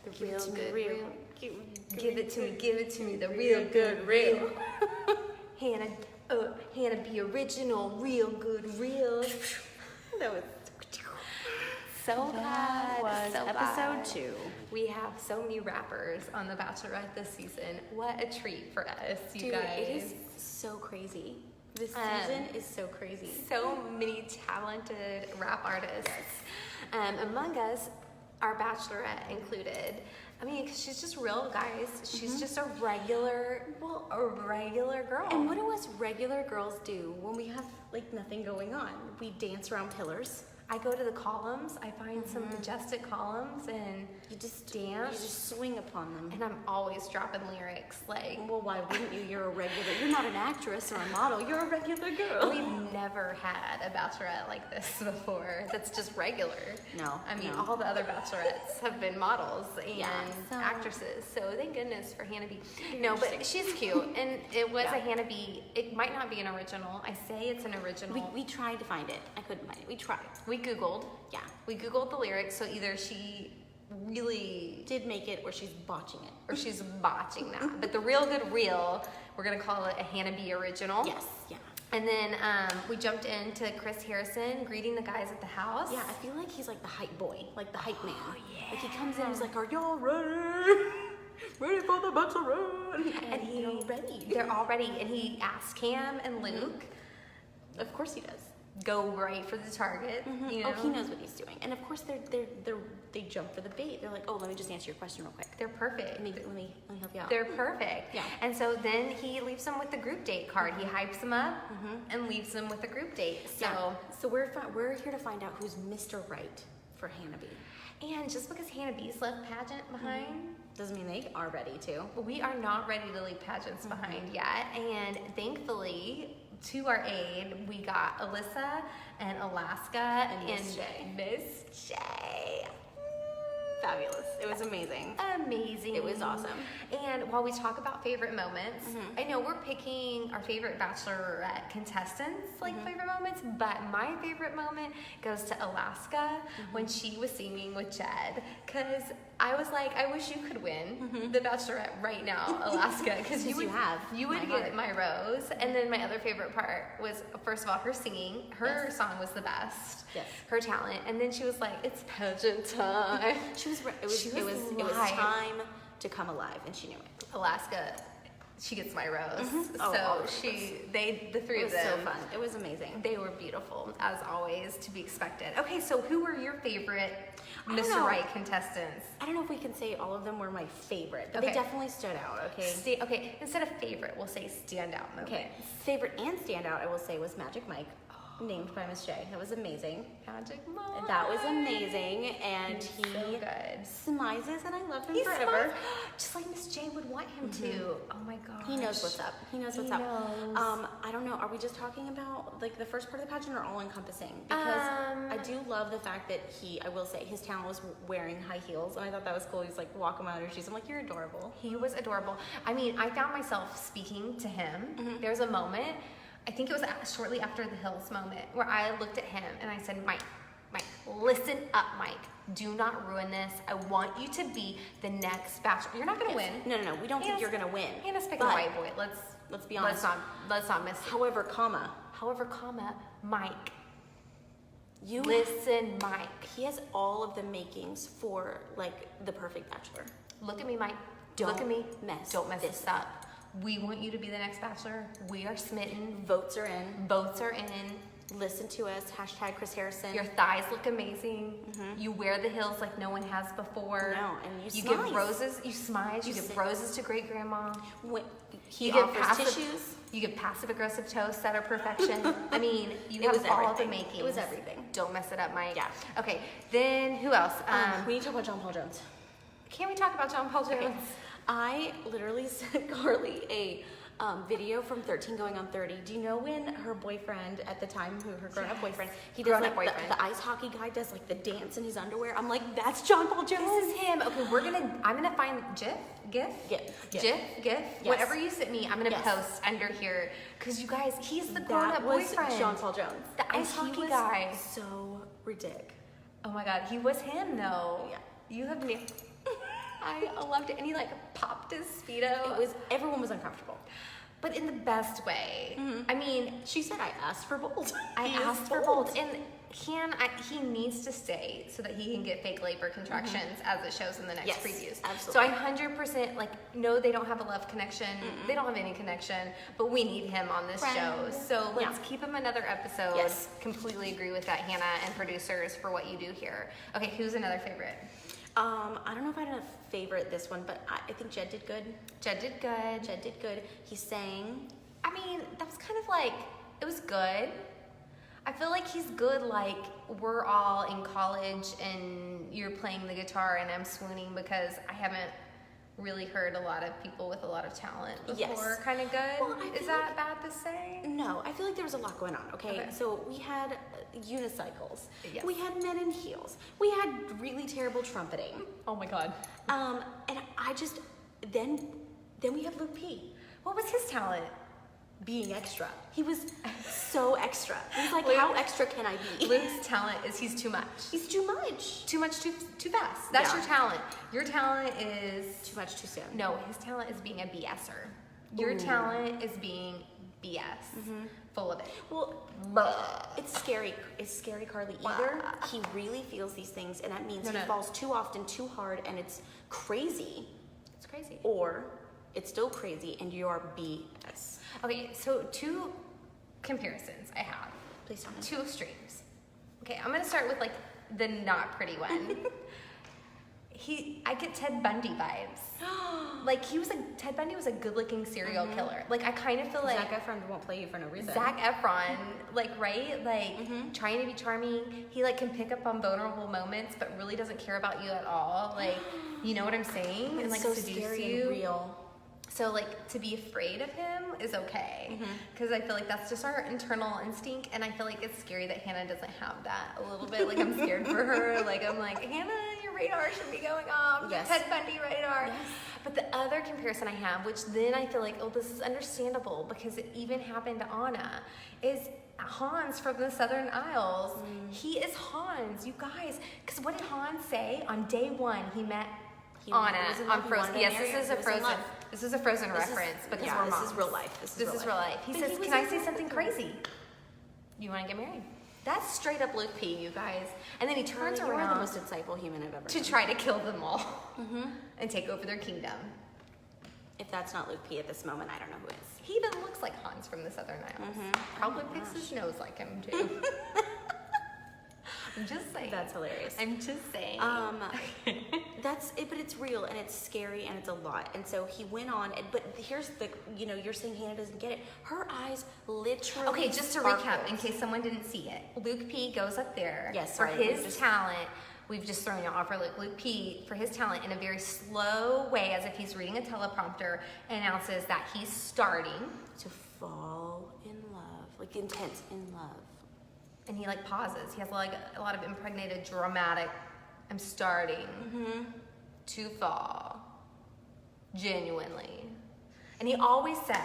The real good real. Give it to me, the real good real. Hannah be original, real good real. That was so that bad. was so episode bad. 2. We have so many rappers on The Bachelorette this season. What a treat for us, you Dude, guys. it is so crazy. This season is so crazy. So many talented rap artists. Among us, our Bachelorette included. I mean, 'cause she's just real, guys. She's just a regular girl. And what do us regular girls do when we have like nothing going on? We dance around pillars. I go to the columns. I find some majestic columns and You just dance. You just swing upon them. And I'm always dropping lyrics like. Well, why wouldn't you? You're a regular. You're not an actress or a model. You're a regular girl. We've never had a bachelorette like this before. That's just regular. No, I mean, no. all the other bachelorettes have been models and so- actresses. So thank goodness for Hannah B. No, but she's cute, and it was a Hannah B. It might not be an original. I say it's an original. We tried to find it. I couldn't find it. We tried. We Googled. Yeah. We Googled the lyrics. So either she really Did make it or she's botching it. or she's botching that. But the real good real, we're gonna call it a Hannah B. original. Yes. Yeah. And then we jumped into Chris Harrison greeting the guys at the house. Yeah, I feel like he's like the hype boy, like the hype man. yeah. Like he comes in, he's like, "Are y'all ready? Ready for the Bachelorette?" And he, they're all ready. They're all ready. And he asked Cam and Luke, Of course he does. go right for the target. You know? Oh, he knows what he's doing. And of course they jump for the bait. They're like, "Oh, let me just answer your question real quick. They're perfect. Let me help you out." They're perfect. Yeah. And so then he leaves them with the group date card. He hypes them up and leaves them with the group date. So. Yeah. So we're here to find out who's Mr. Right for Hannah B. And just because Hannah B's left pageant behind, Doesn't mean they are ready to. we are not ready to leave pageants behind yet. And thankfully, to our aid, we got Alyssa and Alaska And Miss J. Miss J. Fabulous. It was amazing. Amazing. It was awesome. And while we talk about favorite moments, I know we're picking our favorite Bachelorette contestants, like favorite moments, but my favorite moment goes to Alaska when she was singing with Jed. Because I was like, I wish you could win the Bachelorette right now, Alaska. Because you would get my rose. And then my other favorite part was, first of all, her singing. Her song was the best. Yes. Her talent. And then she was like, it's pageant time. It was time to come alive, and she knew it. Alaska, she gets my rose. Oh, So of the three It of was them. so fun. It was amazing. They were beautiful, as always, to be expected. Okay, so who were your favorite I don't Mr. know. Right contestants? I don't know if we can say all of them were my favorite, but Okay. they definitely stood out. Okay. Okay, instead of favorite, we'll say standout moment. Okay. Favorite and standout, I will say, was Magic Mike, named by Miss J. That was amazing. Magic Mike. That was amazing, and he so good. smizes, and I love him He's forever. smart, just like Miss J would want him to. Oh my gosh. He knows what's up. He knows what's He up. knows. I don't know. Are we just talking about like the first part of the pageant or all encompassing? Because I do love the fact that I will say, his talent was wearing high heels, and I thought that was cool. He's like walking around her shoes. I'm like, you're adorable. He was adorable. I mean, I found myself speaking to him. There was a moment, I think it was shortly after the Hills moment, where I looked at him and I said, Mike, listen up, Mike. Do not ruin this. I want you to be the next Bachelor. You're not going to win. No. We don't think you're gonna win. Hannah's picking a But white boy. let's be honest. Let's not miss it. However, comma, Mike. you Listen, Mike. He has all of the makings for like the perfect Bachelor. Look at me, Mike. Don't Look at me. mess Don't mess this this up. We want you to be the next Bachelor. We are smitten. Votes are in. Votes are in. Listen to us. # Chris Harrison. Your thighs look amazing. You wear the heels like no one has before. No, and you give smize. roses. You smile. You You give sit- roses to great grandma. When he You give offers tissues. You give passive aggressive toasts that are perfection. I mean, you It have was all the everything. makings. It was everything. Don't mess it up, Mike. Yeah. Okay. Then who else? We need to talk about John Paul Jones. Can we talk about John Paul Jones? Okay. I literally sent Carly a video from 13 going on 30. Do you know when her boyfriend at the time, her grown-up boyfriend, he does Grown-up like boyfriend. the ice hockey guy does like the dance in his underwear? I'm like, that's John Paul Jones. This is him. Okay, I'm gonna find GIF, Yes. whatever you sent me, I'm gonna Yes. post under here. Cause you guys, he's the That grown-up was boyfriend. John Paul Jones. The And ice he hockey was guy. So ridiculous. Oh my God, he was him though. Yeah. You have nailed. I loved it. And he like popped his Speedo. Everyone was uncomfortable. But in the best way. I mean, She said, I asked for bold. I asked for bold. And he needs to stay so that he can get fake labor contractions as it shows in the next previews. Absolutely. So I 100% like, no, they don't have a love connection. They don't have any connection, but we need him on this show. So let's keep him another episode. Yes. Completely agree with that, Hannah and producers, for what you do here. Okay, who's another favorite? I don't know if I had a favorite this one, but I think Jed did good. Jed did good. Jed did good. He sang. I mean, that was kind of like, it was good. I feel like he's good, like, we're all in college and you're playing the guitar and I'm swooning because I haven't really heard a lot of people with a lot of talent before. Yes. Kind of good. Well, Is that bad to say? No, I feel like there was a lot going on, okay? So we had unicycles. Yes. We had men in heels. We had really terrible trumpeting. Oh my God. And I just, then we have Luke P. What was his talent? Being extra. He was so extra. He's like, Luke- how extra can I be? Luke's talent is he's too much. He's too much. Too much, too fast. That's Yeah. your talent. Your talent is... Too much, too soon. No, his talent is being a BSer. Your Ooh. talent is being BS. Full of it. Well, it's scary. It's scary, Carly. Either he really feels these things, and that means he falls too often, too hard, and it's crazy. It's crazy. Or it's still crazy, and you are BS. Okay, so two comparisons I have. Please tell me. Two extremes. Okay, I'm gonna start with like the not pretty one. I get Ted Bundy vibes. Like Ted Bundy was a good-looking serial killer. Like I kind of feel like Zac Efron won't play you for no reason. Zac Efron, like right, like trying to be charming. He like can pick up on vulnerable moments, but really doesn't care about you at all. Like, you know what I'm saying? And like so seduce scary you. and real. So like to be afraid of him is okay, because I feel like that's just our internal instinct, and I feel like it's scary that Hannah doesn't have that a little bit. Like I'm scared for her. Like I'm like, Hannah, your radar should be going off. Yes. Ted Bundy radar. Yes. But the other comparison I have, which then I feel like, oh, this is understandable because it even happened to Anna, is Hans from the Southern Isles. He is Hans, you guys. Because what did Hans say on day one? He met Anna on Frozen. Yes, this is a Frozen. This is a Frozen reference because we're moms. This is real life. This is real life. He says, "Can I say something crazy? You want to get married?" That's straight up Luke P, you guys. And then he turns You're the around most insightful human I've ever to known. try to kill them all and take over their kingdom. If that's not Luke P at this moment, I don't know who is. He even looks like Hans from the Southern Isles. Probably picks his nose like him too. I'm just saying. That's hilarious. I'm just saying. That's it, but it's real and it's scary and it's a lot. And so he went on, but here's the, you're saying Hannah doesn't get it. Her eyes literally. Okay, just to sparkled. recap, in case someone didn't see it, Luke P goes up there Yes, for sorry, his talent. We've just thrown you off for Luke P for his talent in a very slow way, as if he's reading a teleprompter, and announces that he's starting to fall in love, like intense in love. And he like pauses. He has like a lot of impregnated, dramatic. I'm starting to fall, genuinely. And he always says,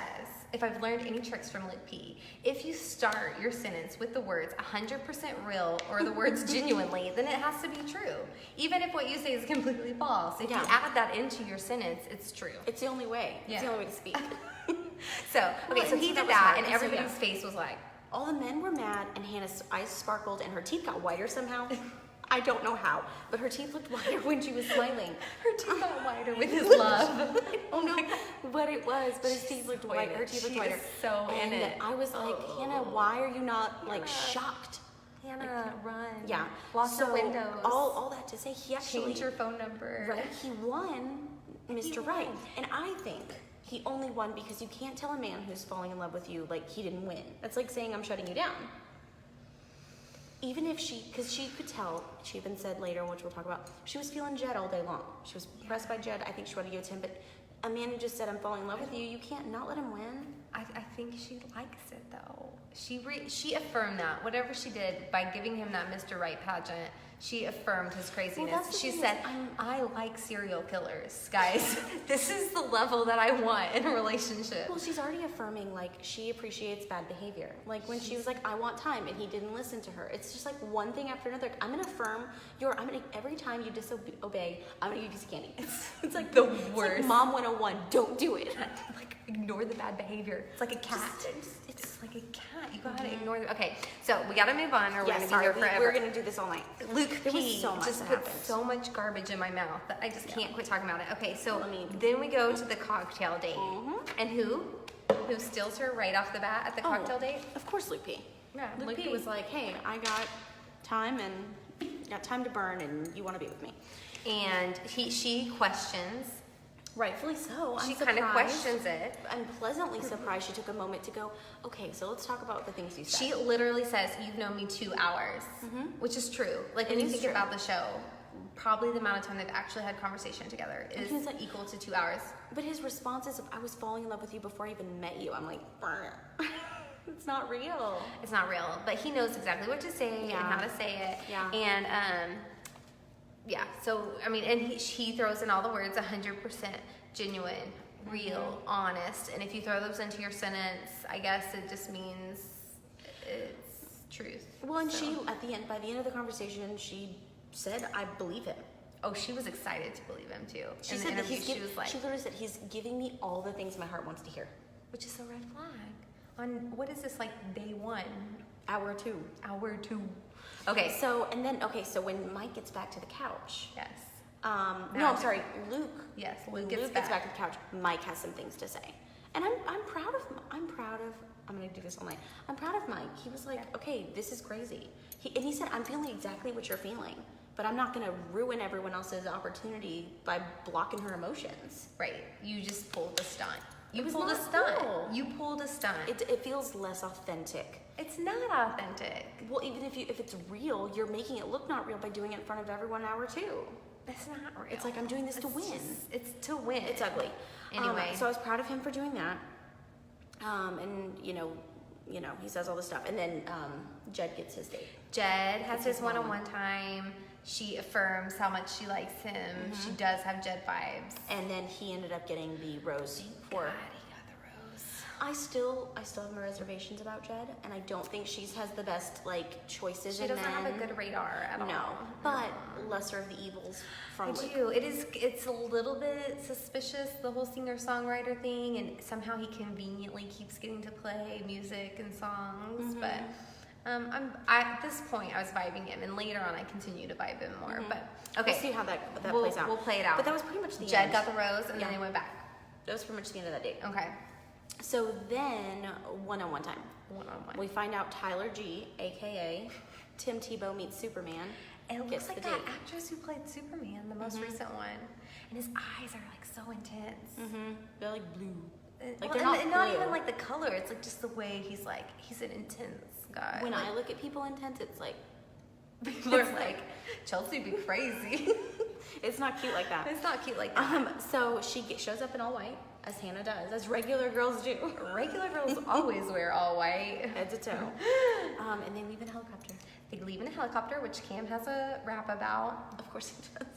if I've learned any tricks from Luke P, if you start your sentence with the words 100% real or the words genuinely, then it has to be true. Even if what you say is completely false. If you add that into your sentence, it's true. It's the only way. It's the only way to speak. So he did that, and everybody's face was like, all the men were mad, and Hannah's eyes sparkled, and her teeth got whiter somehow. I don't know how, but her teeth looked whiter when she was smiling. Her teeth got whiter with his love. Oh no, what it was, but his teeth looked whiter. Her teeth looked whiter. So and in it. I was like, Hannah, why are you not like shocked? Hannah, run. Yeah. Lock the windows. All that to say, he actually change your phone number. Right. He won Mr. Right, and I think he only won because you can't tell a man who's falling in love with you like he didn't win. That's like saying I'm shutting you down. Even if because she could tell, she even said later, which we'll talk about, she was feeling Jed all day long. She was impressed by Jed. I think she wanted to give it to him, but a man who just said, I'm falling in love with you, you can't not let him win. I think she likes it though. she affirmed that whatever she did by giving him that Mr. Right pageant. She affirmed his craziness. Well, she said, I like serial killers, guys. This is the level that I want in a relationship. Well, she's already affirming, like, she appreciates bad behavior. Like, when she was like, I want time, and he didn't listen to her. It's just like one thing after another. I'm going to affirm every time you disobey, I'm going to give you some candy. It's like the It's worst. like Mom 101, don't do it. Like, ignore the bad behavior. It's like a cat. It's like a cat. You gotta ignore them. Okay, so we gotta move on, or we're gonna be here forever. We're gonna do this all night. Luke There was P so much just that put happened. so much garbage in my mouth that I just can't quit talking about it. Okay, so then we go to the cocktail date, and who steals her right off the bat at the cocktail date? Of course, Luke P. Yeah, Luke P was like, hey, I got time to burn, and you want to be with me. And she questions. Rightfully so. She kind of questions it. I'm pleasantly surprised she took a moment to go, okay, so let's talk about the things you said. She literally says, you've known me 2 hours, which is true. Like, when you think about the show, probably the amount of time they've actually had conversation together is like, equal to 2 hours. But his response is, I was falling in love with you before I even met you. I'm like, it's not real. It's not real. But he knows exactly what to say and how to say it. Yeah. And, so, I mean, and he throws in all the words 100% genuine, real, honest. And if you throw those into your sentence, I guess it just means it's truth. Well, and she, by the end of the conversation, she said, I believe him. Oh, she was excited to believe him too. She in said the that interview, she was like, she literally said, he's giving me all the things my heart wants to hear. which is a red flag. On, what is this, like day 1? Hour 2. Hour 2. Okay. So when Mike gets back to the couch. Yes. Luke. Yes, Luke gets back to the couch. Mike has some things to say. And I'm proud of, I'm gonna do this all night. I'm proud of Mike. He was like, okay, this is crazy. He said, I'm feeling exactly what you're feeling, but I'm not gonna ruin everyone else's opportunity by blocking her emotions. Right. You just pulled a stunt. You It was pulled a not stunt. cool. You pulled a stunt. It feels less authentic. It's not authentic. Well, even if it's real, you're making it look not real by doing it in front of everyone hour 2. It's not real. It's like, I'm doing this to win. It's to win. It's ugly. Anyway. So I was proud of him for doing that. And he says all this stuff. And then Jed gets his date. Jed has his one-on-one time. She affirms how much she likes him. She does have Jed vibes. And then he ended up getting the rose for. God, he got the rose. I still have my reservations about Jed, and I don't think she has the best choices. She doesn't have a good radar at all. No, but lesser of the evils from. I do. It's a little bit suspicious, the whole singer-songwriter thing, and somehow he conveniently keeps getting to play music and songs. But at this point, I was vibing him, and later on, I continue to vibe him more. But okay, We'll see how that plays out. We'll play it out. But that was pretty much the Jed end. got the rose, and then they went back. That was pretty much the end of that date. Okay. So then, one-on-one time. One-on-one. We find out Tyler G, aka Tim Tebow meets Superman. It looks gets like the that date. actress who played Superman, the most recent one. And his eyes are like so intense. They're like blue. Like Well, they're and not not blue. even like the color. It's like just the way he's an intense guy. When like, I look at people intense, it's like people are like, Chelsea be crazy. it's not cute like that. It's not cute like that. So she shows up in all white, as Hannah does, as regular girls do. Regular girls always wear all white. Head to toe. And they leave in a helicopter. They leave in a helicopter, which Cam has a rap about. Of course he does.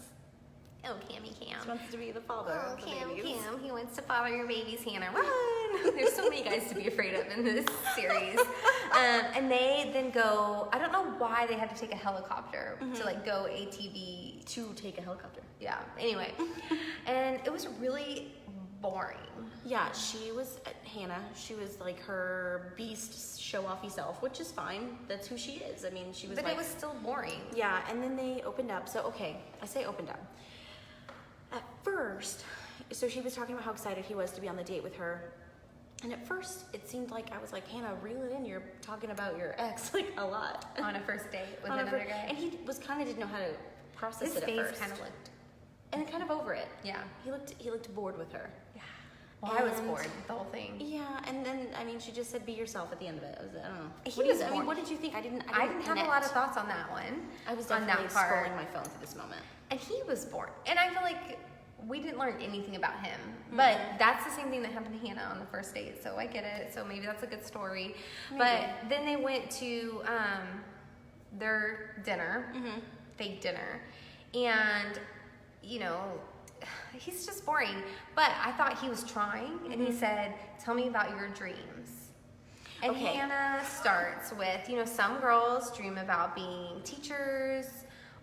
Oh, Cammy Cam. He wants to be the father Oh, of the Cam, babies. Cam, he wants to father your babies, Hannah. Run! There's so many guys to be afraid of in this series. And they then go, I don't know why they had to take a helicopter to go ATV. To take a helicopter. Yeah, anyway. And it was really boring. Yeah, she was, Hannah, she was like her beast show-offy self, which is fine. That's who she is. I mean, she was But like... it was still boring. Yeah, and then they opened up. So, okay, I say opened up. At first, so she was talking about how excited he was to be on the date with her. And at first, it seemed like, I was like, Hannah, reel it in. You're talking about your ex, a lot. On a first date with On a another guy. And he didn't know how to process His it at face first. kind of looked. And kind of over it. Yeah. He looked bored with her. Yeah. Well, I was And- bored the whole thing. Yeah, and then, I mean, she just said, be yourself at the end of it. I don't know. He was I mean, bored. what did you think? I didn't I didn't have a lot of thoughts on that one. I was on definitely that part. scrolling my phone for this moment. And he was bored. And I feel like we didn't learn anything about him. But that's the same thing that happened to Hannah on the first date, so I get it. So maybe that's a good story. Maybe. But then they went to their dinner, fake dinner, and you know, he's just boring. But I thought he was trying, and he said, "Tell me about your dreams." And Hannah starts with, you know, some girls dream about being teachers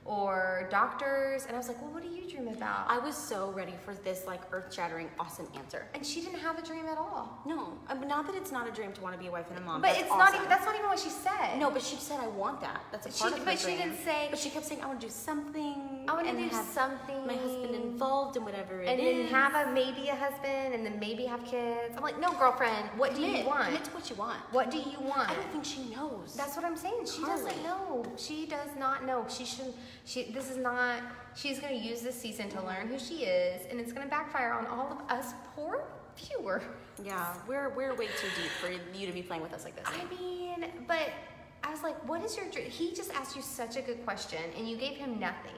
or doctors, and I was like, well, what do you dream about? I was so ready for this like earth-shattering, awesome answer. And she didn't have a dream at all. No, not that it's not a dream to want to be a wife and a mom. But that's it's awesome. not even. That's not even what she said. No, but she said, I want that. That's a part of her But dream. she didn't say. But she kept saying, I want to do something. I want to do have something. my husband involved in whatever it is. And then have maybe a husband, and then maybe have kids. I'm like, no, girlfriend. What do you want? Commit to what you want. What do you want? I don't think she knows. That's what I'm saying. She doesn't know. She does not know. She should. This is not. She's going to use this season to learn who she is, and it's going to backfire on all of us poor viewer. Yeah, we're way too deep for you to be playing with us like this. I mean, but I was like, what is your dream? He just asked you such a good question, and you gave him nothing.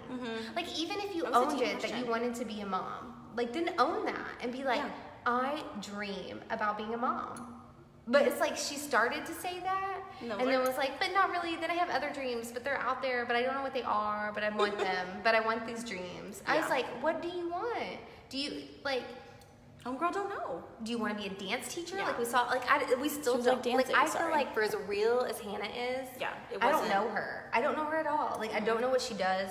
Like, even if you owned it that you wanted to be a mom, like, then own that and be like, I dream about being a mom. But it's like she started to say that, and then was like, but not really. Then I have other dreams, but they're out there, but I don't know what they are, but I want them, but I want these dreams. I was like, what do you want? Do you, like... Homegirl don't know. Do you want to be a dance teacher? Yeah. Like we saw, like we still don't. Like dancing, I feel like for as real as Hannah is, I don't know her. I don't know her at all. Like I don't know what she does.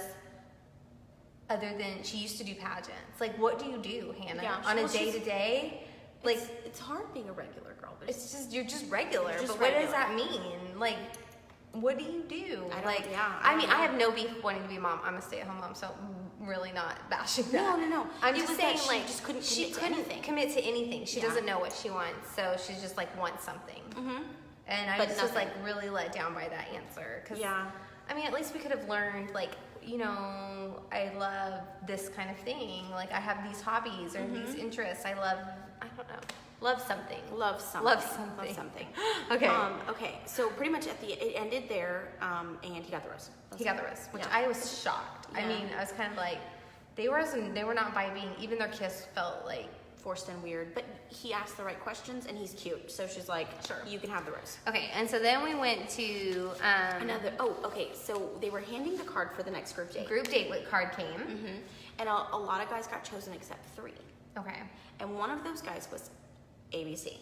Other than she used to do pageants. Like what do you do, Hannah, on a day to day? Like it's hard being a regular girl. But it's just you're just regular. Just but regular. what does that mean? Like what do you do? I mean, I have no beef wanting to be a mom. I'm a stay-at-home mom, so I'm really not bashing that. No. I'm just saying, she like, just couldn't she commit commit to anything. She doesn't know what she wants, so she's just like wants something. And I just was like really let down by that answer. Cause, I mean, at least we could have learned, like, you know, I love this kind of thing. Like, I have these hobbies or these interests. I don't know. Love something. Okay. Okay. So pretty much it ended there, and he got the rose. He got the rose, which I was shocked. Yeah. I mean, I was kind of like, they were not vibing. Even their kiss felt like forced and weird. But he asked the right questions, and he's cute. So she's like, sure, you can have the rose. Okay. And so then we went to another. Oh, okay. So they were handing the card for the next group date. Group date card came, and a lot of guys got chosen except 3. Okay. And one of those guys was ABC.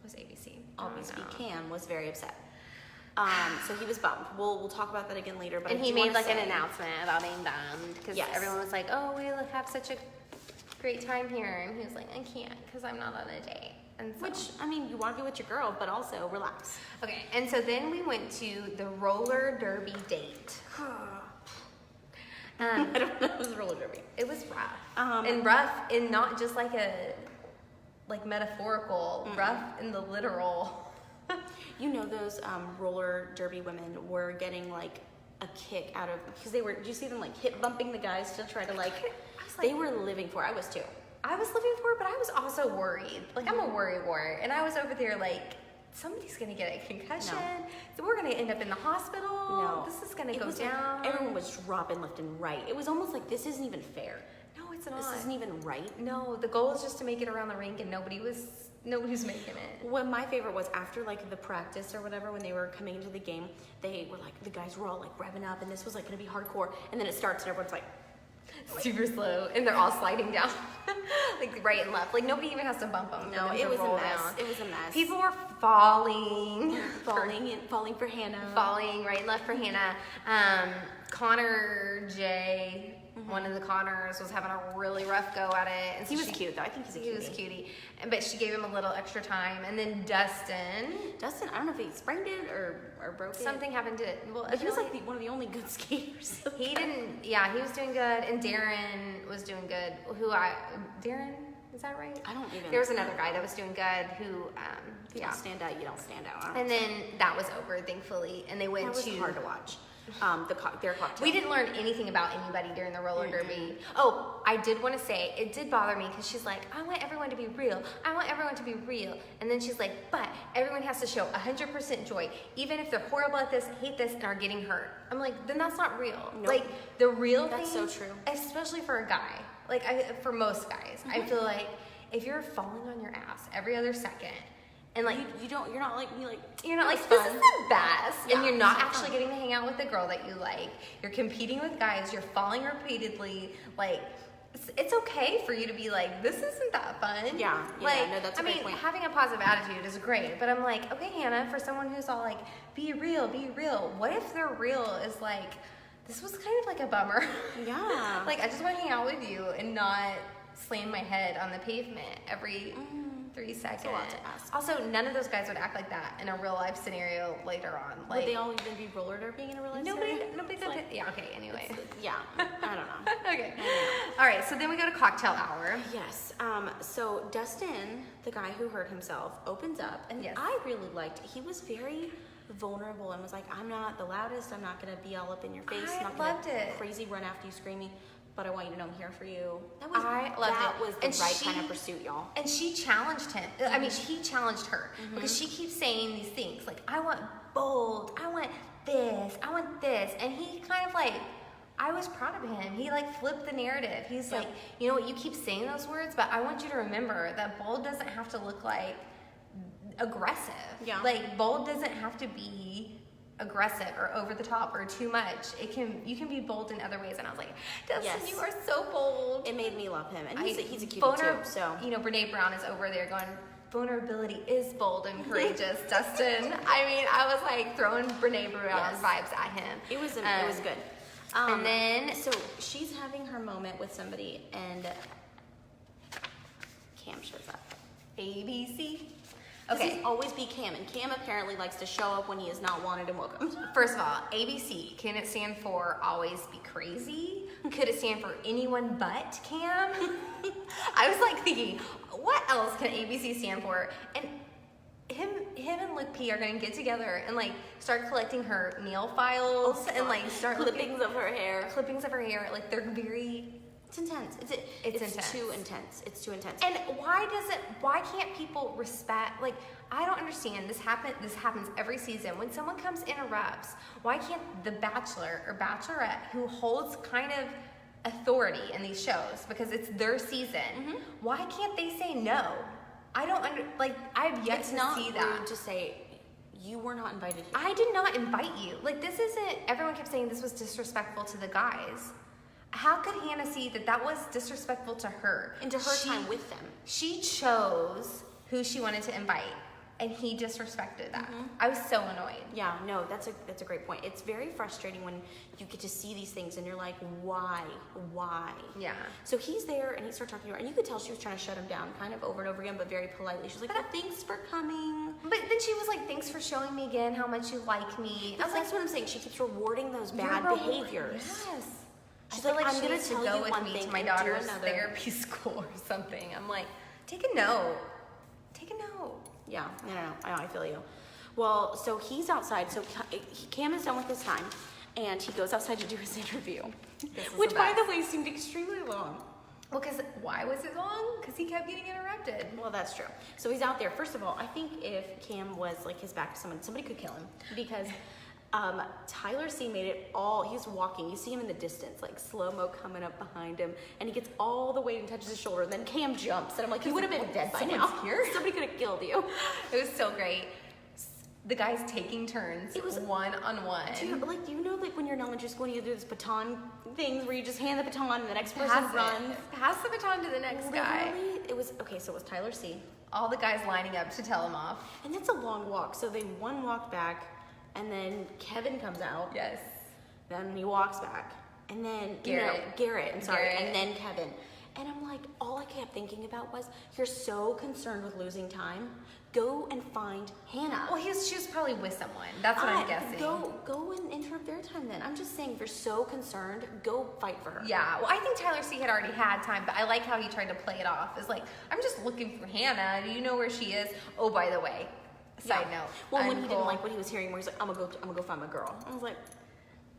Was ABC. Obviously, Cam was very upset. So he was bummed. We'll talk about that again later. But and he made like an announcement about being bummed because everyone was like, "Oh, we have such a great time here," and he was like, "I can't because I'm not on a date." And so, which I mean, you want to be with your girl, but also relax. Okay. And so then we went to the roller derby date. I don't know. It was roller derby. It was rough. And rough in not just like metaphorical, rough in the literal. You know, those roller derby women were getting like a kick out of, because did you see them like hip bumping the guys to try to like, they were living for it. I was too. I was living for it, but I was also worried. Like I'm a worrywart, and I was over there like, somebody's gonna get a concussion. So we're gonna end up in the hospital. No, this is gonna go down. Everyone was dropping left and right. It was almost like this isn't even fair. No, it's not. This isn't even right. No, the goal is just to make it around the rink, and nobody's making it. What my favorite was after like the practice or whatever, when they were coming into the game, they were like, the guys were all like revving up, and this was like gonna be hardcore, and then it starts and everyone's like super slow, and they're all sliding down like right and left. Like nobody even has to bump them. No, it was a mess. It was a mess. People were falling for Hannah. Falling right and left for Hannah. Connor J, one of the Connors, was having a really rough go at it. And so he was cute though. I think he was cutie. But she gave him a little extra time. And then Dustin, I don't know if he sprained it or broke it. Something happened to it. Well, but he was like one of the only good skaters. He didn't. Yeah, he was doing good, and Darren was doing good. Darren. Is that right? I don't even. There was another guy that was doing good who, if you don't stand out, you don't stand out. And then that was over, thankfully, and they went to. That was hard to watch. Their cocktail. We didn't learn anything about anybody during the roller derby. Oh, I did want to say, it did bother me because she's like, I want everyone to be real. I want everyone to be real. And then she's like, but everyone has to show 100% joy, even if they're horrible at this, hate this, and are getting hurt. I'm like, then that's not real. Nope. Like, the real thing. That's so true. Especially for a guy. Like, for most guys, I feel like if you're falling on your ass every other second, and like you're not like me, like you're not like this is the best, and you're not actually getting to hang out with the girl that you like. You're competing with guys. You're falling repeatedly. Like, it's okay for you to be like, this isn't that fun. Yeah, like, no, that's a great point. Having a positive attitude is great, but I'm like, okay, Hannah, for someone who's all like, be real. What if their real is like, this was kind of like a bummer. Yeah. Like, I just want to hang out with you and not slam my head on the pavement every 3 seconds. That's a lot to ask. Also, none of those guys would act like that in a real life scenario later on. Like, would they all even be roller derbying in a real life scenario? Nobody does it. Yeah, okay, anyway. Yeah, I don't know. Okay. All right, so then we go to cocktail hour. Yes. So Dustin, the guy who hurt himself, opens up, and Yes. I really liked it. He was very vulnerable and was like, I'm not the loudest. I'm not going to be all up in your face. I I'm not going loved to it. crazy run after you screaming, but I want you to know I'm here for you. I loved that it. was the And right kind of pursuit, y'all. And she challenged him. I mean, he challenged her because she keeps saying these things like, I want bold, I want this. And he kind of like, I was proud of him. He like flipped the narrative. He's like, you know what, you keep saying those words, but I want you to remember that bold doesn't have to look like aggressive. Yeah. Like, bold doesn't have to be aggressive or over the top or too much. You can be bold in other ways. And I was like, Dustin, Yes. you are so bold. It made me love him, and he's a cutie Vulner- too. So you know, Brene Brown is over there going, vulnerability is bold and courageous, Dustin. I mean, I was like throwing Brene Brown vibes at him. it was good. And then so she's having her moment with somebody, and Cam shows up. ABC. Okay. Okay, Always be Cam, and Cam apparently likes to show up when he is not wanted and welcomed. first of all, ABC, can it stand for always be crazy? Could it stand for anyone but Cam? I was like thinking, what else can ABC stand for? And him and Luke P are gonna get together and like start collecting her nail files and like start clippings of her hair. clippings of her hair. Like, they're very. It's intense. It's intense. Too intense. It's too intense. And why can't people respect, like, I don't understand, this happens every season. When someone comes interrupts, why can't the bachelor or bachelorette who holds kind of authority in these shows, because it's their season, why can't they say no? I don't I've yet it's to not see that. rude to say you were not invited here. I did not invite you. Like, this isn't, everyone kept saying this was disrespectful to the guys. How could Hannah see that was disrespectful to her? And to her time with them. She chose who she wanted to invite, and he disrespected that. I was so annoyed. Yeah, no, that's a great point. It's very frustrating when you get to see these things and you're like, why? Yeah. So he's there and he started talking to her, and you could tell she was trying to shut him down kind of over and over again, but very politely. She was like, well, thanks for coming. But then she was like, thanks for showing me again how much you like me. I was like, That's what I'm saying. She keeps rewarding those you're bad reward- behaviors. Yes. She's I feel like, I'm she gonna needs tell go you with one me thing to my and do daughter's another. therapy school or something. I'm like, take a note. Take a note. Yeah, no, I feel you. Well, so he's outside. So Cam is done with his time, and he goes outside to do his interview, which, by the way, seemed extremely long. Well, because why was it long? Because he kept getting interrupted. Well, that's true. So he's out there. First of all, I think if Cam was like his back to somebody could kill him, because Tyler C made it all. He's walking. You see him in the distance, like slow-mo coming up behind him, and he gets all the way and touches his shoulder. And then Cam jumps, and I'm like, you would have been dead by now. Here? Somebody could have killed you. It was so great. The guys taking turns. It was one-on-one. Do you know, like when you're in elementary school and you do this baton things where you just hand the baton and the next person runs? Pass the baton to the next guy. Literally, it was okay. So it was Tyler C. All the guys lining up to tell him off. And that's a long walk. So they one walk back, and then Kevin comes out. Yes. Then he walks back, and then Garrett. I'm sorry, Garrett. and then Kevin. And I'm like, all I kept thinking about was, you're so concerned with losing time. Go and find Hannah. Well, she was probably with someone. That's what I'm guessing. Go and interrupt their time then. I'm just saying, if you're so concerned, go fight for her. Yeah, well, I think Tyler C had already had time, but I like how he tried to play it off. It's like, I'm just looking for Hannah. Do you know where she is? Oh, by the way, side note. Well, when he didn't like what he was hearing, where he's like, I'm gonna go find my girl. I was like,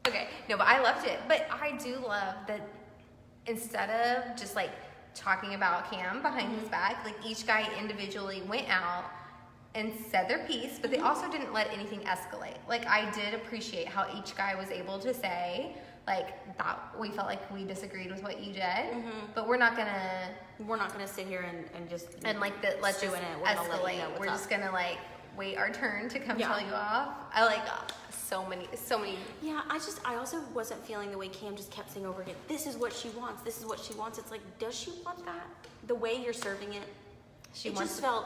okay, no, but I loved it. But I do love that instead of just like talking about Cam behind his back, like each guy individually went out and said their piece, but they also didn't let anything escalate. Like, I did appreciate how each guy was able to say, like that we felt like we disagreed with what you did, but we're not gonna sit here and just like the let's just escalate. We're just gonna like wait our turn to come tell you off. I like so many. Yeah, I also wasn't feeling the way Cam just kept saying over again, this is what she wants, this is what she wants. It's like, does she want that? The way you're serving it, she affirms so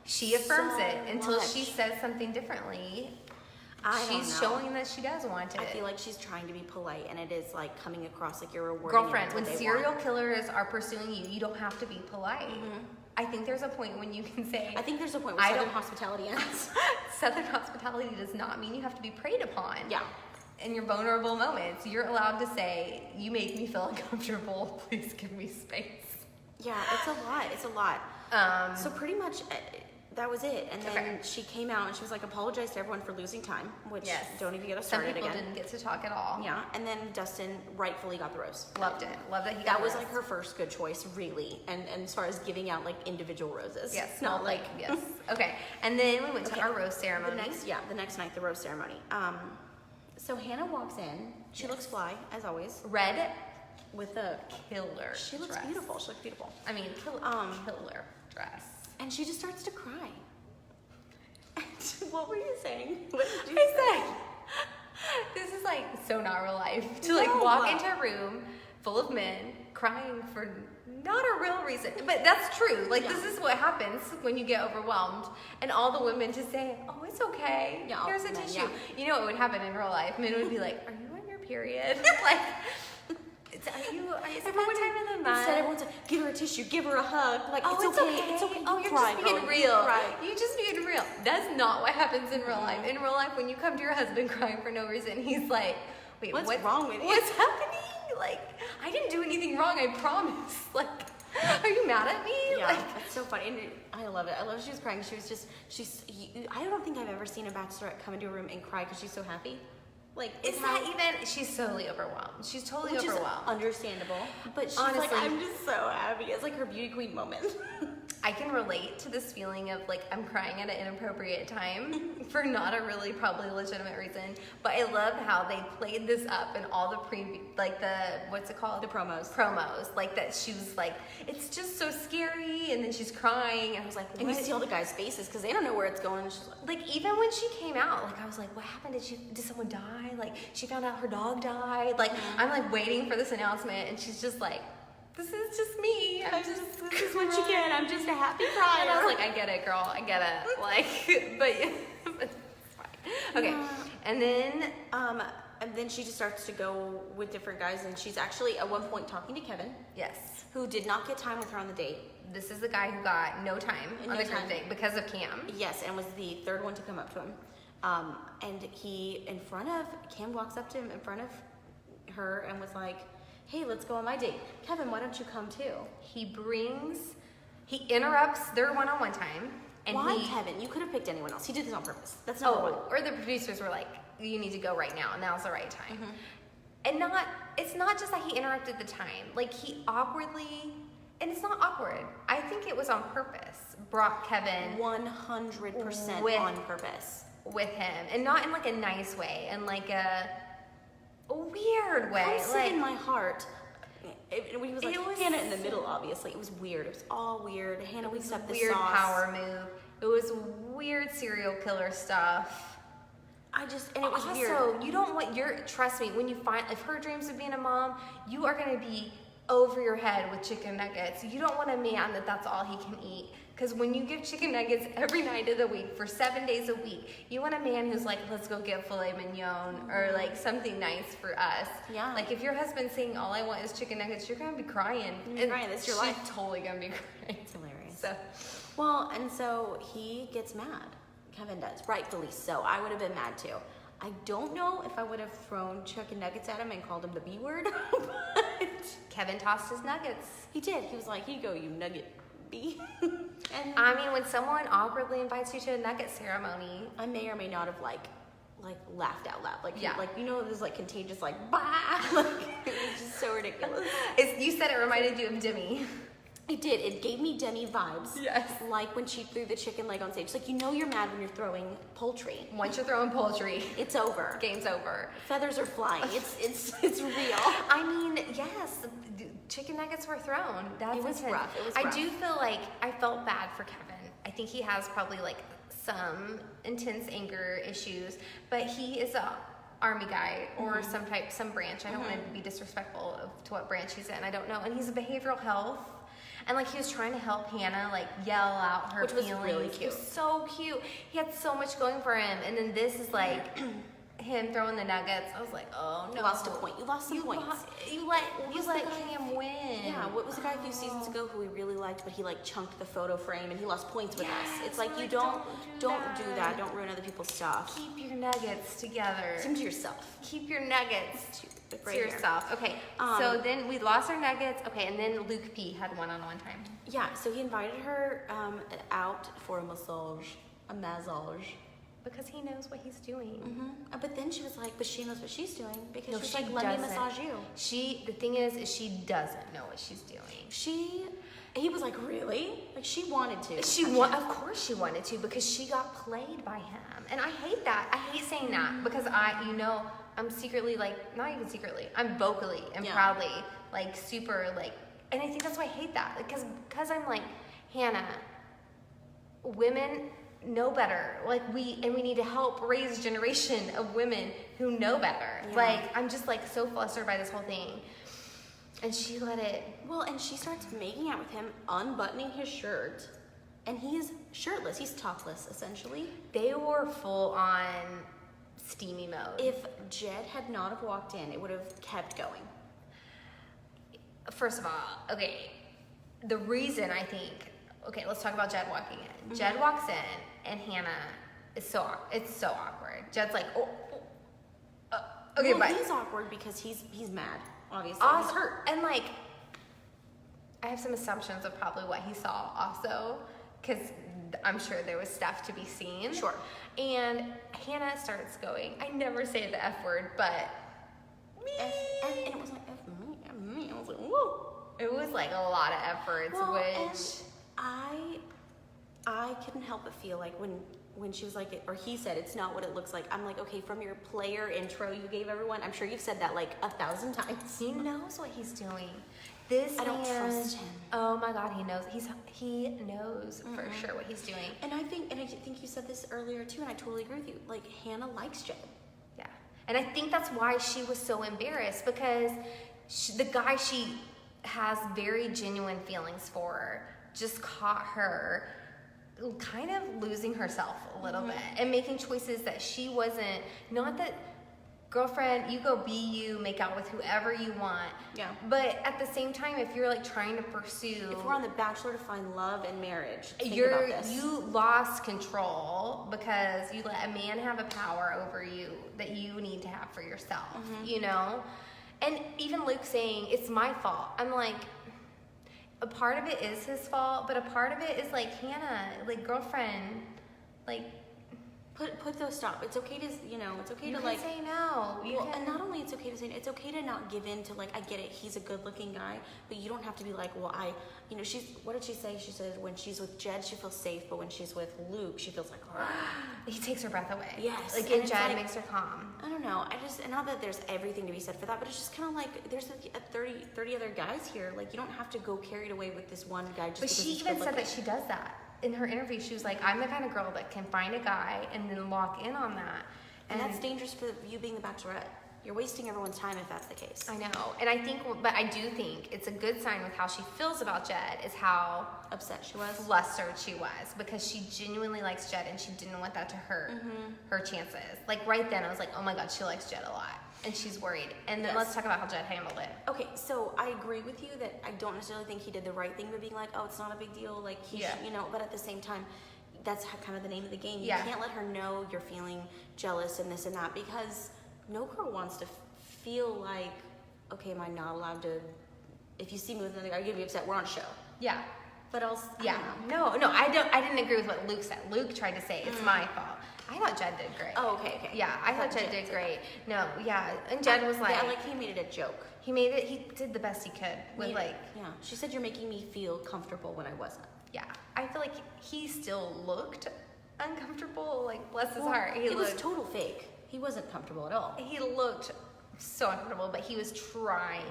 it until much. she says something differently. She's showing that she does want it. I feel like she's trying to be polite, and it is like coming across like you're rewarding. Girlfriend, when serial killers are pursuing you, you don't have to be polite. I think there's a point when you can say. I think there's a point where Southern hospitality ends. Southern hospitality does not mean you have to be preyed upon. Yeah. In your vulnerable moments, you're allowed to say, "You make me feel uncomfortable. Please give me space." Yeah, it's a lot. So pretty much. That was it, and then she came out and she was like, apologize to everyone for losing time, which don't even get us started again. Some people didn't get to talk at all. Yeah, and then Dustin rightfully got the rose. Loved it. That was like her first good choice, really, and as far as giving out like individual roses. Yes, not like yes. Okay, and then we went to our rose ceremony. The next night, the rose ceremony. So Hannah walks in. She looks fly as always. Red with a killer. She looks beautiful. She looks beautiful. I mean, killer dress. And she just starts to cry. What were you saying? What did you say? This is like so not real life. To like walk into a room full of men crying for not a real reason. But that's true. Like this is what happens when you get overwhelmed. And all the women to say, oh, it's okay. Yeah, here's a tissue. Yeah. You know what would happen in real life? Men would be like, are you on your period? Like, everyone time in the month. Instead, everyone's like, give her a tissue, give her a hug. Like, it's okay. It's okay. Oh, you're just being real. Right. You just being real. That's not what happens in real life. In real life, when you come to your husband crying for no reason, he's like, wait, what's wrong with you? What's happening? Like, I didn't do anything wrong, I promise. Like, are you mad at me? Yeah, like, it's so funny. And I love it. I love she was crying. I don't think I've ever seen a bachelorette come into a room and cry because she's so happy. Like, she's totally overwhelmed. She's totally overwhelmed. Is understandable. But she's honestly, like, I'm just so happy. It's like her beauty queen moment. I can relate to this feeling of like, I'm crying at an inappropriate time for not a really probably legitimate reason. But I love how they played this up in all the what's it called? The promos. Like that she was like, it's just so scary. And then she's crying. And I was like, what? And you see all the guys' faces because they don't know where it's going. And she's like, even when she came out, like I was like, what happened? Did someone die? Like she found out her dog died. Like I'm like waiting for this announcement, and she's just like, "This is just me. This is what you get. I'm just a happy crier." And I was like, "I get it, girl. I get it." Like, but it's fine. Okay, and then she just starts to go with different guys, and she's actually at one point talking to Kevin. Yes. Who did not get time with her on the date. This is the guy who got no time on the group date because of Cam. Yes, and was the third one to come up to him. And Cam walks up to him in front of her and was like, hey, let's go on my date. Kevin, why don't you come too? He interrupts their one-on-one time. And why Kevin? You could have picked anyone else. He did this on purpose. That's number one. Or the producers were like, you need to go right now. Now's the right time. And it's not just that he interrupted the time. Like he awkwardly, and it's not awkward. I think it was on purpose. Brought Kevin 100% on purpose. With him, and not in like a nice way, in like a weird way. Come sit in my heart. He was like Hannah in the middle. Obviously, it was weird. It was all weird. Hannah would accept the weird sauce. Power move. It was weird serial killer stuff. And it was weird. Also, you don't want trust me. When you if her dreams of being a mom, you are gonna be over your head with chicken nuggets. You don't want a man that's all he can eat. Because when you give chicken nuggets every night of the week for 7 days a week, you want a man who's like, let's go get filet mignon or like something nice for us. Yeah. Like if your husband's saying all I want is chicken nuggets, you're gonna be crying. That's your life. She's totally gonna be crying. It's hilarious. So, so he gets mad. Kevin does, rightfully so. I would have been mad too. I don't know if I would have thrown chicken nuggets at him and called him the B word, but Kevin tossed his nuggets. He did. He was like, here you go, you nugget B. And I mean, when someone awkwardly invites you to a nugget ceremony, I may or may not have like laughed out loud. There's like contagious bah. Like it was just so ridiculous. You said it reminded you of Demi. It did. It gave me Demi vibes. Yes. Like when she threw the chicken leg on stage. Like, you know you're mad when you're throwing poultry. Once you're throwing poultry, it's over. Game's over. Feathers are flying. It's real. I mean, yes, chicken nuggets were thrown. It was rough. It was I rough. do feel like I felt bad for Kevin. I think he has probably like some intense anger issues, but he is a army guy or some branch. I don't want to be disrespectful to what branch he's in. I don't know. And he's a behavioral health. And like he was trying to help Hannah like yell out her feelings. Was really cute. It was so cute. He had so much going for him. And then this is like him throwing the nuggets. I was like, oh no. You lost a point. You lost some points. You let Cam win. Yeah, what was the guy a few seasons ago who we really liked, but he like chunked the photo frame and he lost points with us. It's like you don't do that. Don't ruin other people's stuff. Keep your nuggets together. Keep them to yourself. Keep your nuggets Right to yourself. Okay, so then we lost our nuggets. Okay, and then Luke P had one-on-one time. Yeah, so he invited her out for a massage. Because he knows what he's doing. But then she was like, but she knows what she's doing because No, she's she like, let me doesn't. massage you. The thing is she doesn't know what she's doing. He was like, really? Like she wanted to. Of course she wanted to because she got played by him. And I hate that. I hate saying that because I'm secretly like, not even secretly, I'm vocally and proudly like super like, and I think that's why I hate that because I'm like, Hannah, women know better. Like we need to help raise a generation of women who know better. Yeah. Like I'm just like so flustered by this whole thing. And she let it. Well, and she starts making out with him, unbuttoning his shirt, and he's shirtless. He's topless, essentially. They were full on steamy mode. If Jed had not have walked in, it would have kept going. First of all, okay, the reason I think, okay, let's talk about Jed walking in. Jed walks in, and Hannah is so awkward. Jed's like, okay, well, but he's awkward because he's mad, obviously. Also, he's hurt. And like, I have some assumptions of probably what he saw also, because I'm sure there was stuff to be seen. Sure. And Hannah starts going, I never say the F word, but me. And it was like, me. I was like, whoa. It was like a lot of F words, Well, which and I couldn't help but feel like when she was like, or he said, it's not what it looks like. I'm like, okay, from your player intro you gave everyone, I'm sure you've said that like 1,000 times. he knows what he's doing. I don't trust him. Oh my God, he knows. He knows for sure what he's doing. And I think you said this earlier too, and I totally agree with you. Like Hannah likes Jed. Yeah, and I think that's why she was so embarrassed because the guy she has very genuine feelings for just caught her kind of losing herself a little bit and making choices that she wasn't. Not that. Girlfriend, you go be you, make out with whoever you want. Yeah. But at the same time, if you're like trying to pursue, If we're on The Bachelor to find love and marriage, think about this. You lost control because you let a man have a power over you that you need to have for yourself. You know, and even Luke saying it's my fault. I'm like, a part of it is his fault, but a part of it is like Hannah, like girlfriend, like. Put those stop. It's okay to it's okay You to can like say no. and not only it's okay to say it's okay to not give in to like I get it, he's a good looking guy, but you don't have to be like, well what did she say? She said when she's with Jed she feels safe, but when she's with Luke she feels like He takes her breath away. Yes. Like And and it's Jed like- makes her calm. I don't know. And not that there's everything to be said for that, but it's just kind of like there's 30 other guys here. Like you don't have to go carried away with this one guy just But because she he's even good said that looking. she does that. In her interview, she was like, I'm the kind of girl that can find a guy and then lock in on that. And that's dangerous for you being the Bachelorette. You're wasting everyone's time if that's the case. I know. And I do think it's a good sign with how she feels about Jed is how Upset she was. flustered she was because she genuinely likes Jed and she didn't want that to hurt her chances. Like right then, I was like, oh my God, she likes Jed a lot. And she's worried. And then let's talk about how Jed handled it. Okay, so I agree with you that I don't necessarily think he did the right thing by being like, oh, it's not a big deal. Like, he should, but at the same time, that's kind of the name of the game. You can't let her know you're feeling jealous and this and that because no girl wants to feel like, okay, am I not allowed to, if you see me with another guy, you're gonna be upset, we're on a show. Yeah. But else, Yeah. No, I didn't agree with what Luke said. Luke tried to say it's my fault. I thought Jed did great. Oh, okay. Yeah, I thought Jed did great. No, yeah, and Jed was like, yeah, like he made it a joke. He made it. He did the best he could with Yeah. She said you're making me feel comfortable when I wasn't. Yeah, I feel like he still looked uncomfortable. Like bless his heart, It was total fake. He wasn't comfortable at all. He looked so uncomfortable, but he was trying,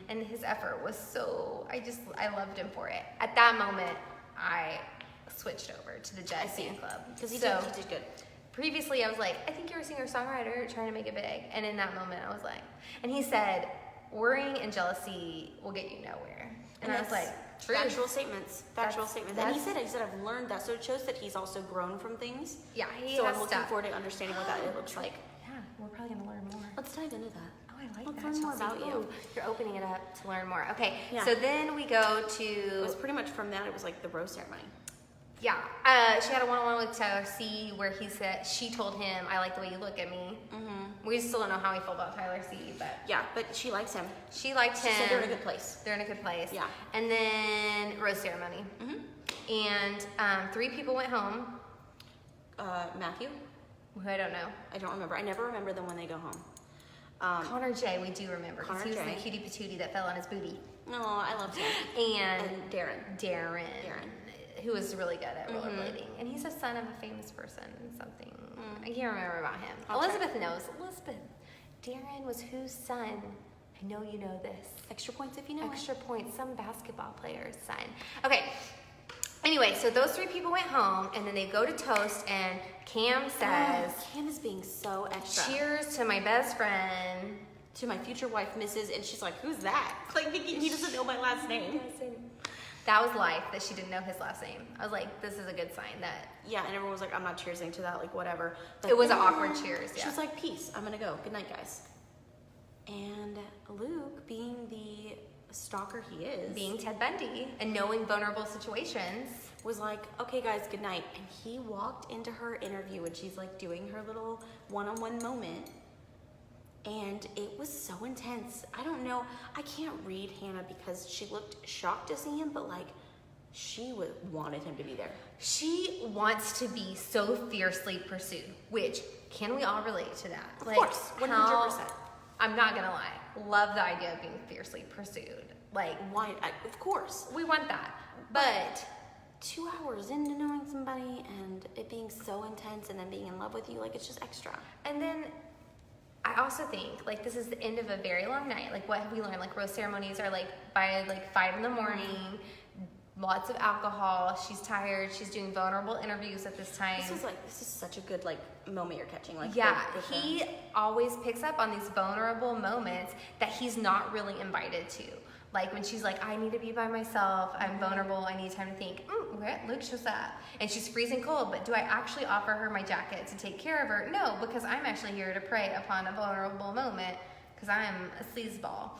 and his effort was so. I loved him for it. At that moment, I switched over to the Jed fan club because he did good. Previously, I was like, I think you're a singer-songwriter trying to make it big, and in that moment, I was like, and he said, worrying and jealousy will get you nowhere, and I was like, true. Factual statements. And he said, I've learned that, so it shows that he's also grown from things. Yeah, so I'm looking forward to understanding what that looks like. Yeah, we're probably gonna learn more. Let's dive into that. Oh, I like Let's that. learn more about you. You're opening it up to learn more. Okay, Yeah. so then we go to. It was pretty much from that. It was like the rose ceremony. Yeah, she had a one-on-one with Tyler C. where she told him, "I like the way you look at me." Mm-hmm. We still don't know how he felt about Tyler C. But yeah, but she likes him. She liked him. She said they're in a good place. They're in a good place. Yeah. And then rose ceremony. Mm-hmm. And 3 people went home. Matthew. Who I don't know. I don't remember. I never remember them when they go home. Connor J. We do remember because he was J. the cutie patootie that fell on his booty. No, I loved him. And Darren. Who was really good at rollerblading. And he's a son of a famous person, something. I can't remember about him. Elizabeth knows. Elizabeth. Darren was whose son? I know you know this. Extra points if you know Extra points. Some basketball player's son. Okay. Anyway, so those 3 people went home, and then they go to toast, and Cam says... Cam is being so extra. Cheers to my best friend. To my future wife, Mrs. And she's like, who's that? Like, thinking he doesn't know my last name. That was life, that she didn't know his last name. I was like, this is a good sign that... Yeah, and everyone was like, I'm not cheersing to that, like, whatever. But it was an awkward cheers, yeah. She's like, peace, I'm gonna go. Good night, guys. And Luke, being the stalker he is... Being Ted Bundy and knowing vulnerable situations... was like, okay, guys, good night. And he walked into her interview, and she's, like, doing her little one-on-one moment. And it was so intense. I don't know. I can't read Hannah because she looked shocked to see him, but like she wanted him to be there. She wants to be so fiercely pursued, which can we all relate to that? Of course, 100%. I'm not gonna lie. Love the idea of being fiercely pursued. Like, why? Of course. We want that. But 2 hours into knowing somebody and it being so intense and then being in love with you, like it's just extra. And then I also think, like, this is the end of a very long night. Like, what have we learned? Like, rose ceremonies are, like, by, like, 5 in the morning, lots of alcohol. She's tired. She's doing vulnerable interviews at this time. This is such a good, like, moment you're catching. Like, yeah, he always picks up on these vulnerable moments that he's not really invited to. Like when she's like, I need to be by myself, I'm vulnerable, I need time to think, Luke shows up. And she's freezing cold, but do I actually offer her my jacket to take care of her? No, because I'm actually here to prey upon a vulnerable moment because I'm a sleazeball.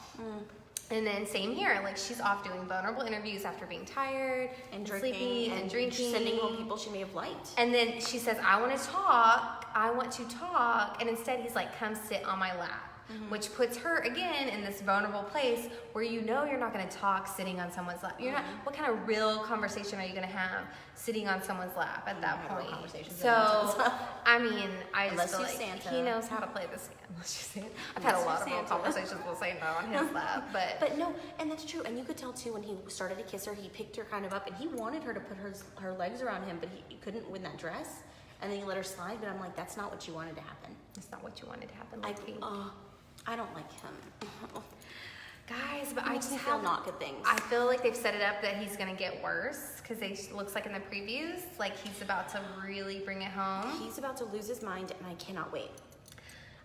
And then same here, like she's off doing vulnerable interviews after being tired and drinking, sleepy and drinking. Sending home people she may have liked. And then she says, I want to talk. And instead he's like, come sit on my lap. Which puts her again in this vulnerable place where you know you're not going to talk sitting on someone's lap. You're not. What kind of real conversation are you going to have sitting on someone's lap at that point? So, I mean, I just feel like Santa. He knows how to play this game. Unless you say it. I've had a lot of real conversations with Santa on his lap, but no, and that's true. And you could tell too when he started to kiss her, he picked her kind of up, and he wanted her to put her legs around him, but he couldn't win that dress. And then he let her slide. But I'm like, that's not what you wanted to happen. It's not what you wanted to happen. I don't like him. Guys, but I just feel not good things. I feel like they've set it up that he's gonna get worse because it looks like in the previews, like he's about to really bring it home. He's about to lose his mind, and I cannot wait.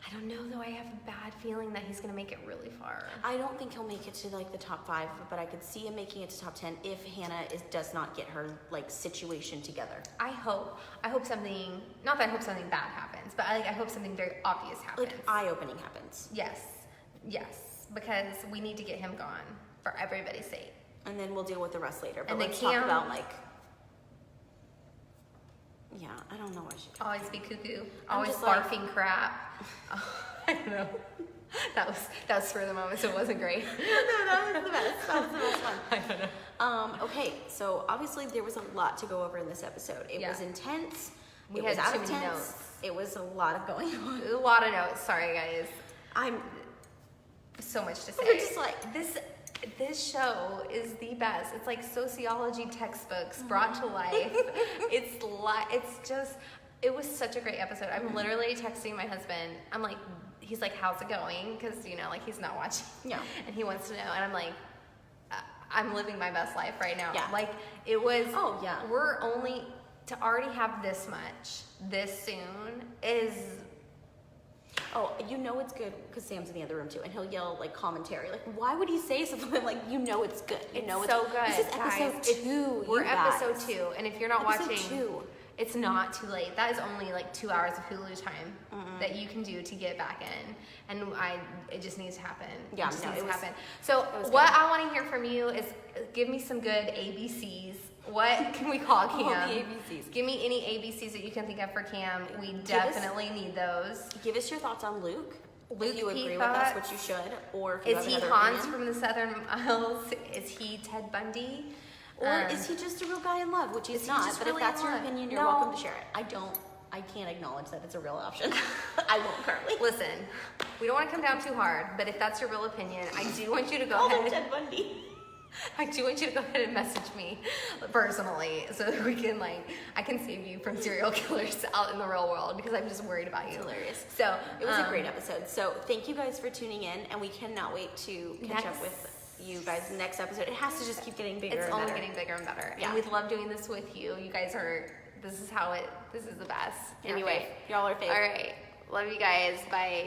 I don't know though. I have a bad feeling that he's gonna make it really far. I don't think he'll make it to like the top 5, but I could see him making it to top 10 if Hannah does not get her like situation together. I hope something. Not that I hope something bad happens, but I hope something very obvious happens. Like eye-opening happens. Yes. Because we need to get him gone for everybody's sake. And then we'll deal with the rest later. But and let's talk about like. Yeah, I don't know what I should. Always be cuckoo. Always barfing crap. I don't know. That was for the moment, so it wasn't great. No, that was the best. That was the most fun. I don't know. Okay, so obviously there was a lot to go over in this episode. It was intense. We had too many notes. It was a lot of going on. A lot of notes. Sorry, guys. I'm so much to say. We're just like this show is the best. It's like sociology textbooks brought to life. It was such a great episode. I'm literally texting my husband. I'm like, he's like, how's it going? Because, like he's not watching. Yeah. And he wants to know. And I'm like, I'm living my best life right now. Yeah. Like it was, oh yeah. We're only, to already have this much this soon is, oh, it's good because Sam's in the other room too, and he'll yell like commentary. Like, why would he say something like, it's good? It's so good. This is episode guys. 2. We're episode 2, and if you're not episode watching, 2. It's not too late. That is only like 2 hours of Hulu time that you can do to get back in, and it just needs to happen. Yeah, it just needs to happen. It So was what good. I want to hear from you is give me some good ABCs. What can we call Cam? The ABCs. Give me any ABCs that you can think of for Cam. We definitely need those. Give us your thoughts on Luke. Luke if you P. agree with us, thoughts. which you should, or if you Is have he another Hans opinion. from the Southern Isles? Is he Ted Bundy? Or is he just a real guy in love, which he's he not? just But really if that's in your love? opinion, you're No. welcome to share it. I can't acknowledge that it's a real option. I won't currently. Listen, we don't want to come down too hard, but if that's your real opinion, I do want you to go Call him ahead. Ted Bundy. I do want you to go ahead and message me personally so that we can I can save you from serial killers out in the real world because I'm just worried about you. It's hilarious. So It was a great episode. So thank you guys for tuning in, and we cannot wait to catch up with you guys next episode. It has to just keep getting bigger. It's and only better. getting bigger and better. Yeah. And we love doing this with you. You guys are, this is the best. You're Anyway, y'all are fave. all right. Love you guys. Bye.